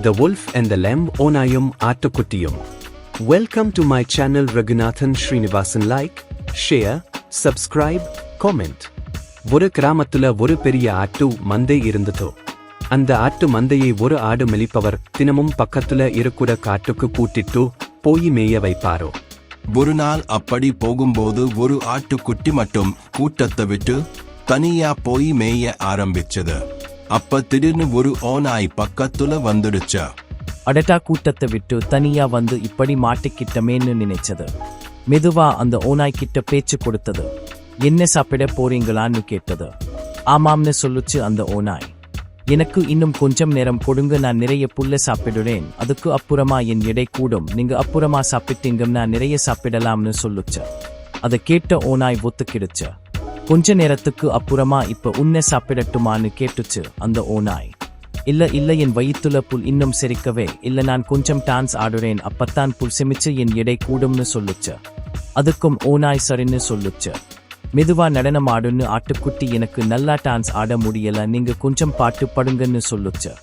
The Wolf and the Lamb Onayum Aattukkuttiyum. Welcome to my channel Raghunathan Srinivasan. Like, share, subscribe, comment. ஒரு கிராமத்துல ஒரு பெரிய ஆட்டு மந்தை இருந்ததோ. அந்த ஆட்டு மந்தையை ஒரு ஆடு மெலிப்பவர் தினமும் பக்கத்துல இருக்கிற காட்டுக்கு கூட்டிட்டு போய் மேய வைப்பாரோ. ஒரு நாள் அப்படி போகும்போது ஒரு ஆட்டுக்குட்டி மட்டும் கூட்டத்தை விட்டு தனியா போய் மேய ஆரம்பிச்சது. அப்ப திடீர்னு ஒரு ஓநாய் பக்கத்துல வந்துடுச்சா. அடட்டா கூட்டத்தை விட்டு தனியா வந்து இப்படி மாட்டிக்கிட்டமேன்னு நினைச்சது. மெதுவா அந்த ஓநாய் கிட்ட பேச்சு கொடுத்தது. என்ன சாப்பிட போறீங்களான்னு கேட்டது. ஆமாம்னு சொல்லுச்சு அந்த ஓநாய். எனக்கு இன்னும் கொஞ்சம் நேரம் கொடுங்க, நான் நிறைய புல்ல சாப்பிடுறேன், அதுக்கு அப்புறமா என் எடை கூடும், நீங்க அப்புறமா சாப்பிட்டீங்கன்னா நிறைய சாப்பிடலாம்னு சொல்லுச்சு. அதை கேட்ட ஓநாய் ஒத்துக்கிடுச்சு. கொஞ்ச நேரத்துக்கு அப்புறமா இப்ப உன்னை சாப்பிடட்டுமான்னு கேட்டுச்சு அந்த ஓநாய். இல்ல என் வயிற்றுல புல் இன்னும் செரிக்கவே இல்ல, நான் கொஞ்சம் டான்ஸ் ஆடுறேன், அப்பத்தான் புல் செமிச்சு என் எடை கூடும்னு சொல்லுச்சு. அதுக்கும் ஓநாய் சரின்னு சொல்லுச்சு. மெதுவா நடனம் ஆடுன்னு ஆட்டுக்குட்டி, எனக்கு நல்லா டான்ஸ் ஆட முடியல, நீங்க கொஞ்சம் பாட்டு படுங்கன்னு சொல்லுச்சு.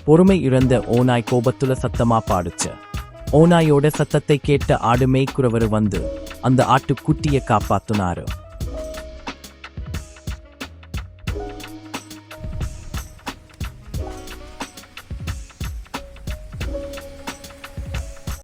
பொறுமை இழந்த ஓநாய் கோபத்துல சத்தமா பாடுச்சு. ஓநாயோட சத்தத்தை கேட்ட ஆடு மேய்க்குறவர் வந்து அந்த ஆட்டுக்குட்டியை காப்பாத்துனாரு.